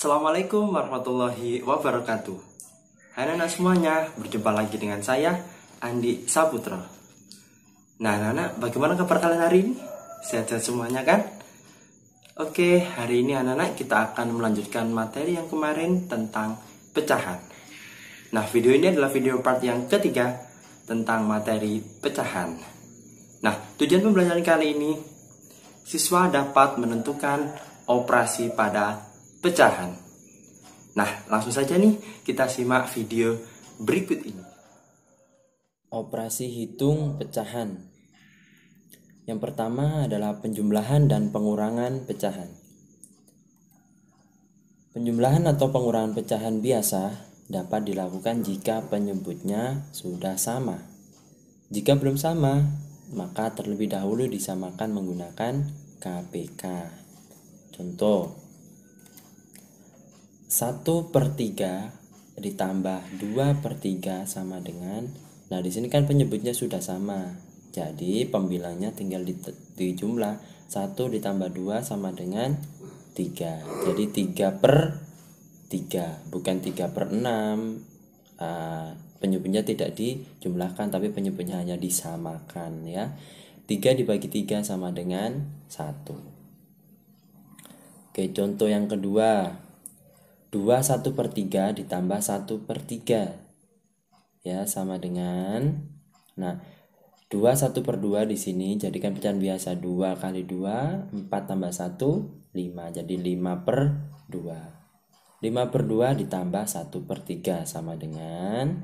Assalamualaikum warahmatullahi wabarakatuh. Hai anak-anak semuanya, berjumpa lagi dengan saya Andi Saputra. Nah anak-anak, bagaimana kabar kalian hari ini? Sehat-sehat semuanya kan? Oke, hari ini anak-anak kita akan melanjutkan materi yang kemarin tentang pecahan. Nah, video ini adalah video part yang ketiga tentang materi pecahan. Nah, tujuan pembelajaran kali ini, siswa dapat menentukan operasi pada pecahan. Nah, langsung saja nih kita simak video berikut ini. Operasi hitung pecahan. Yang pertama adalah penjumlahan dan pengurangan pecahan. Penjumlahan atau pengurangan pecahan biasa dapat dilakukan jika penyebutnya sudah sama. Jika belum sama, maka terlebih dahulu disamakan menggunakan KPK. Contoh, 1/3 ditambah 2/3 sama dengan, nah di sini kan penyebutnya sudah sama, jadi pembilangnya tinggal dijumlah. 1 ditambah 2 sama dengan 3, jadi 3/3, bukan 3/6. Penyebutnya tidak dijumlahkan, tapi penyebutnya hanya disamakan ya. 3 dibagi 3 sama dengan 1. Oke, contoh yang kedua, 2/1/3 ditambah 1/3 ya sama dengan, nah 2/1/2 di sini jadikan pecahan biasa. 2 kali 2 4 tambah 1 5, jadi 5/2. 5/2 ditambah 1/3 sama dengan,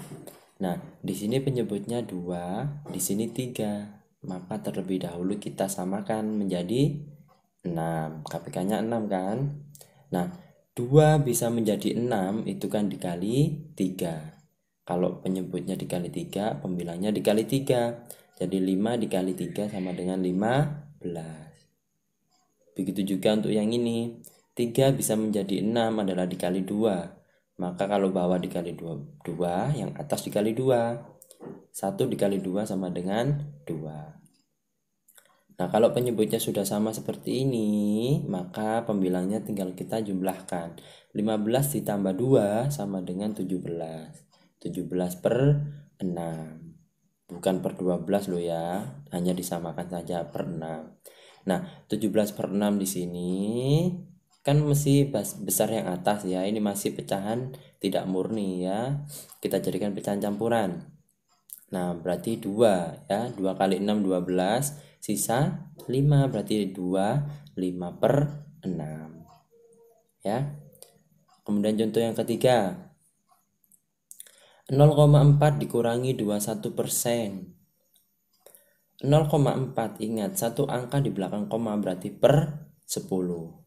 nah di sini penyebutnya 2, di sini 3, maka terlebih dahulu kita samakan menjadi 6. KPK-nya 6 kan. Nah, 2 bisa menjadi 6 itu kan dikali 3. Kalau penyebutnya dikali 3, pembilangnya dikali 3. Jadi 5 dikali 3 sama dengan 15. Begitu juga untuk yang ini. 3 bisa menjadi 6 adalah dikali 2. Maka kalau bawah dikali 2, yang atas dikali 2. 1 dikali 2 sama dengan 2. Nah, kalau penyebutnya sudah sama seperti ini, maka pembilangnya tinggal kita jumlahkan. 15 ditambah 2 sama dengan 17. 17/6. Bukan per 12 loh ya, hanya disamakan saja per 6. Nah, 17/6 di sini kan mesti besar yang atas ya. Ini masih pecahan tidak murni ya. Kita jadikan pecahan campuran. Nah, berarti 2 ya. 2 kali 6 12, sisa 5, berarti 2 5/6 ya. Kemudian contoh yang ketiga, 0,4 dikurangi 21%. 0,4, ingat satu angka di belakang koma berarti per 10.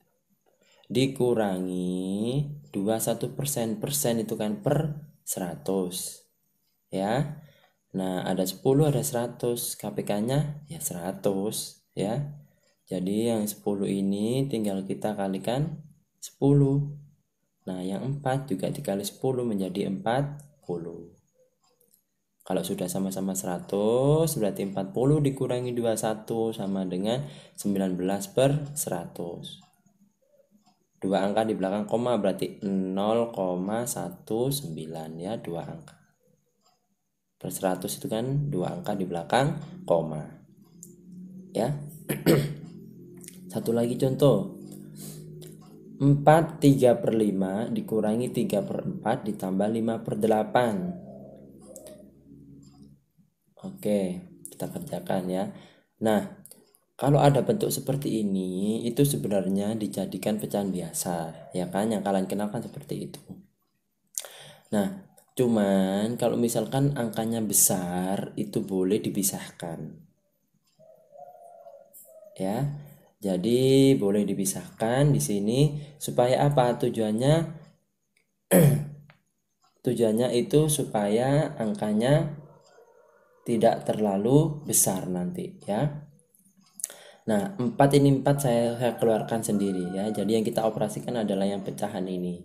Dikurangi 21%, persen itu kan per 100 ya. Nah, ada 10, ada 100, KPK-nya ya 100 ya. Jadi yang 10 ini tinggal kita kalikan 10. Nah, yang 4 juga dikali 10 menjadi 40. Kalau sudah sama-sama 100, berarti 40 dikurangi 21 sama dengan 19/100. Dua angka di belakang koma berarti 0,19 ya, dua angka. Per 100 itu kan 2 angka di belakang koma ya. Satu lagi contoh, 4/3/5 dikurangi 3/4 ditambah 5/8. Oke, kita kerjakan ya. Nah, kalau ada bentuk seperti ini, itu sebenarnya dijadikan pecahan biasa ya kan, yang kalian kenal kan seperti itu. Nah, cuman kalau misalkan angkanya besar itu boleh dipisahkan. Ya. Jadi boleh dipisahkan di sini supaya apa? Tujuannya itu supaya angkanya tidak terlalu besar nanti ya. Nah, 4 ini 4 saya keluarkan sendiri ya. Jadi yang kita operasikan adalah yang pecahan ini.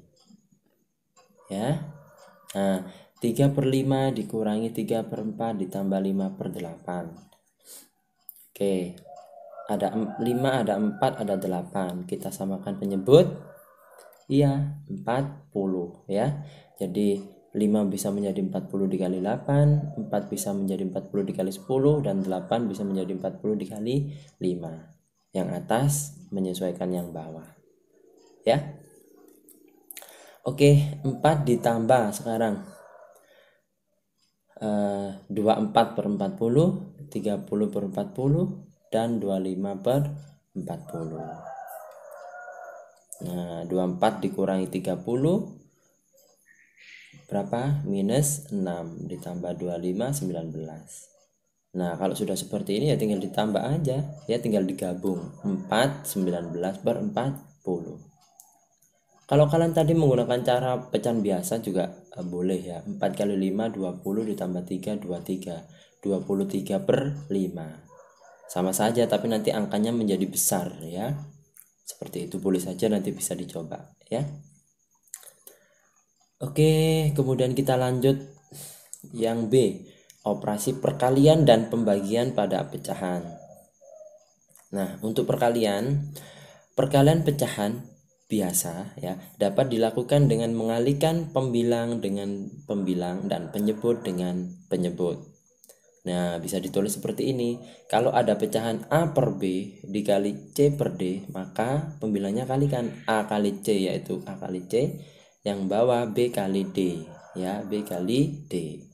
Ya. Nah, 3/5 dikurangi 3/4 ditambah 5/8. Oke. Ada 5, ada 4, ada 8. Kita samakan penyebut. Iya, 40 ya. Jadi 5 bisa menjadi 40 dikali 8, 4 bisa menjadi 40 dikali 10, dan 8 bisa menjadi 40 dikali 5. Yang atas menyesuaikan yang bawah. Ya. Oke, 4 ditambah sekarang 24 per 40, 30 per 40, dan 25 per 40. Nah, 24 dikurangi 30 berapa? Minus 6 ditambah 25, 19. Nah, kalau sudah seperti ini ya tinggal ditambah aja, ya tinggal digabung. 4, 19 per 40. Kalau kalian tadi menggunakan cara pecahan biasa juga boleh ya. 4 kali 5, 20 ditambah 3, 23. 23 per 5. Sama saja tapi nanti angkanya menjadi besar ya. Seperti itu, boleh saja, nanti bisa dicoba ya. Oke, kemudian kita lanjut yang B, operasi perkalian dan pembagian pada pecahan. Nah, untuk perkalian pecahan biasa ya dapat dilakukan dengan mengalihkan pembilang dengan pembilang dan penyebut dengan penyebut. Nah, bisa ditulis seperti ini. Kalau ada pecahan A per B dikali C per D, maka pembilangnya kalikan A kali C, yaitu A kali C, yang bawah B kali D ya, B kali D.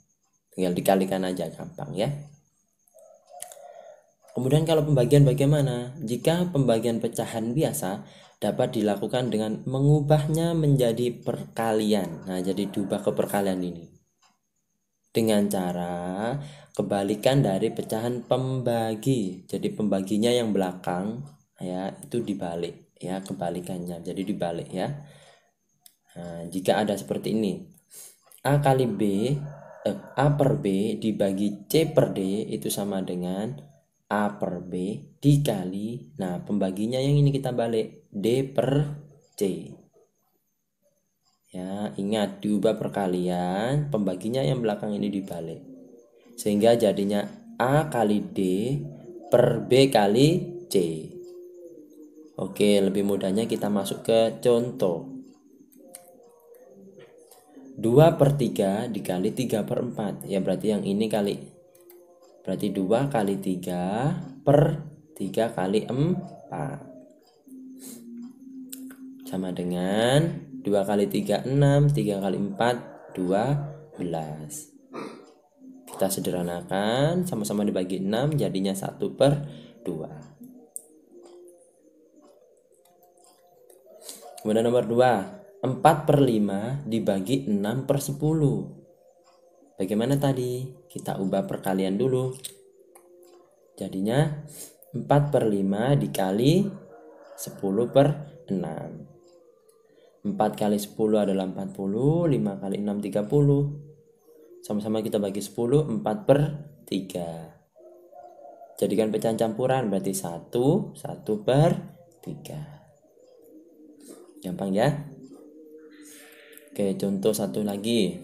Tinggal dikalikan aja, gampang ya. Kemudian kalau pembagian bagaimana? Jika pembagian pecahan biasa dapat dilakukan dengan mengubahnya menjadi perkalian. Nah, jadi diubah ke perkalian ini dengan cara kebalikan dari pecahan pembagi. Jadi pembaginya yang belakang ya itu dibalik ya, kebalikannya. Jadi dibalik ya. Nah, jika ada seperti ini, A kali B, A per B dibagi C per D itu sama dengan A per B dikali, nah pembaginya yang ini kita balik, D per C. Ya, ingat diubah perkalian, pembaginya yang belakang ini dibalik. Sehingga jadinya A kali D per B kali C. Oke, lebih mudahnya kita masuk ke contoh. 2 per 3 dikali 3 per 4. Ya berarti yang ini kali. Berarti 2 kali 3 per 3 kali 4. Sama dengan 2 kali 3, 6. 3 kali 4, 12. Kita sederhanakan. Sama-sama dibagi 6. Jadinya 1 per 2. Kemudian nomor 2. 4 per 5 dibagi 6 per 10. Bagaimana tadi? Kita ubah perkalian dulu. Jadinya 4 per 5 dikali 10 per 6. 4 kali 10 adalah 40. 5 kali 6 30. Sama-sama kita bagi 10. 4 per 3. Jadikan pecahan campuran. Berarti 1 per 3. Gampang ya. Oke, contoh satu lagi.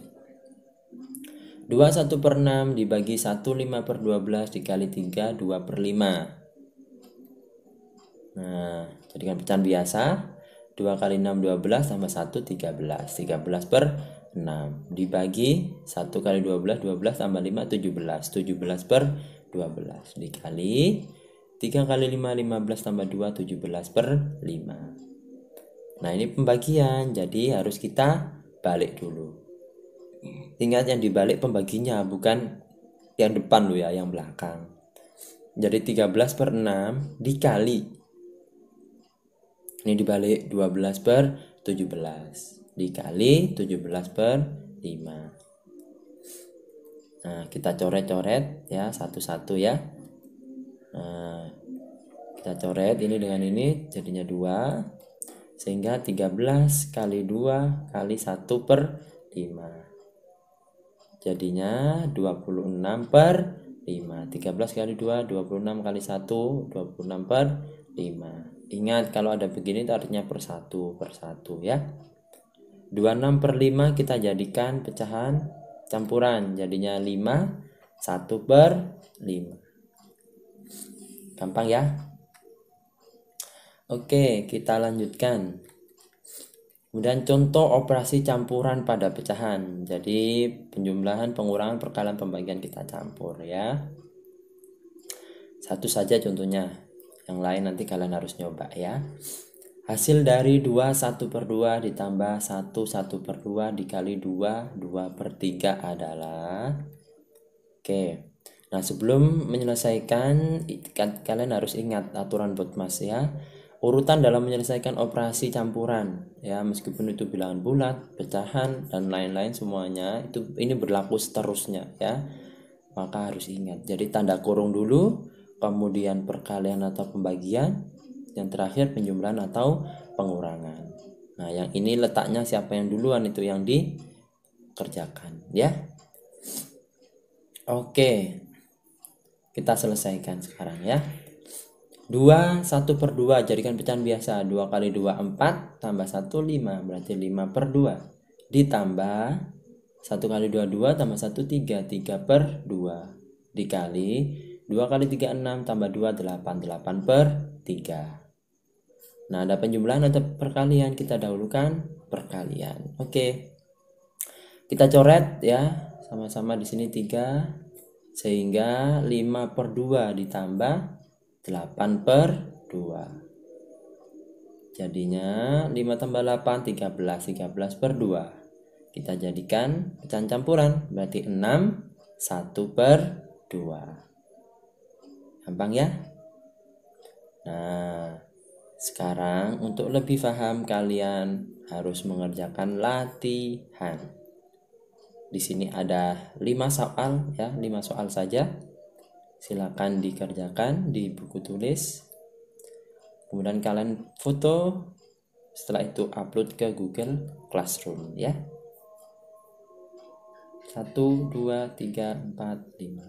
2 1 per 6 dibagi 1 5 per 12 dikali 3 2 per 5. Nah, jadikan pecahan biasa. 2 kali 6 12 tambah 1 13. 13 per 6 dibagi 1 kali 12 12 tambah 5 17. 17 per 12 dikali 3 kali 5 15 tambah 2 17 per 5. Nah, ini pembagian, jadi harus kita balik dulu. Ingat yang dibalik pembaginya, bukan yang depan loh ya, yang belakang. Jadi 13 per 6 dikali, ini dibalik 12 per 17 dikali 17 per 5. Nah, kita coret-coret ya satu-satu ya. Nah, kita coret ini dengan ini jadinya 2. Sehingga 13 kali 2 kali 1 per 5. Jadinya 26 per 5. 13 kali 2, 26 kali 1, 26 per 5. Ingat kalau ada begini itu artinya per 1 ya. 26 per 5 kita jadikan pecahan campuran. Jadinya 5, 1 per 5. Gampang ya. Oke, kita lanjutkan. Kemudian contoh operasi campuran pada pecahan. Jadi penjumlahan, pengurangan, perkalian, pembagian kita campur ya. Satu saja contohnya. Yang lain nanti kalian harus nyoba ya. Hasil dari 2 1/2 ditambah 1 1/2 dikali 2 2/3 adalah. Oke. Nah, sebelum menyelesaikan kalian harus ingat aturan BODMAS ya. Urutan dalam menyelesaikan operasi campuran ya, meskipun itu bilangan bulat, pecahan dan lain-lain semuanya ini berlaku seterusnya ya. Maka harus ingat. Jadi tanda kurung dulu, kemudian perkalian atau pembagian, yang terakhir penjumlahan atau pengurangan. Nah, yang ini letaknya siapa yang duluan itu yang dikerjakan ya. Oke. Kita selesaikan sekarang ya. 2 1/2 jadikan pecahan biasa. 2 kali 2 4 tambah 1 5, berarti 5/2 ditambah 1 kali 2 2 tambah 1 3 3/2 dikali 2 kali 3 6 tambah 2 8 8/3. Nah, ada penjumlahan atau perkalian, kita dahulukan perkalian. Oke. Kita coret ya, sama-sama di sini 3 sehingga 5/2 ditambah 8/2. Jadinya 5 tambah 8 13 13/2. Kita jadikan pecahan campuran, berarti 6 1/2. Gampang ya? Nah, sekarang untuk lebih paham kalian harus mengerjakan latihan. Di sini ada 5 soal ya, 5 soal saja. Silakan dikerjakan di buku tulis. Kemudian kalian foto, setelah itu upload ke Google Classroom ya. 1 2 3 4 5.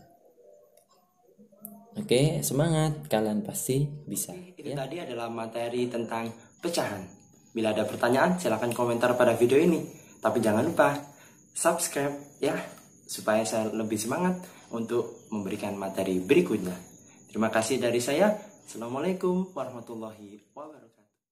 Oke, semangat, kalian pasti bisa. Itu tadi adalah materi tentang pecahan. Bila ada pertanyaan, silahkan komentar pada video ini. Tapi jangan lupa subscribe ya, supaya saya lebih semangat untuk memberikan materi berikutnya. Terima kasih dari saya. Assalamualaikum warahmatullahi wabarakatuh.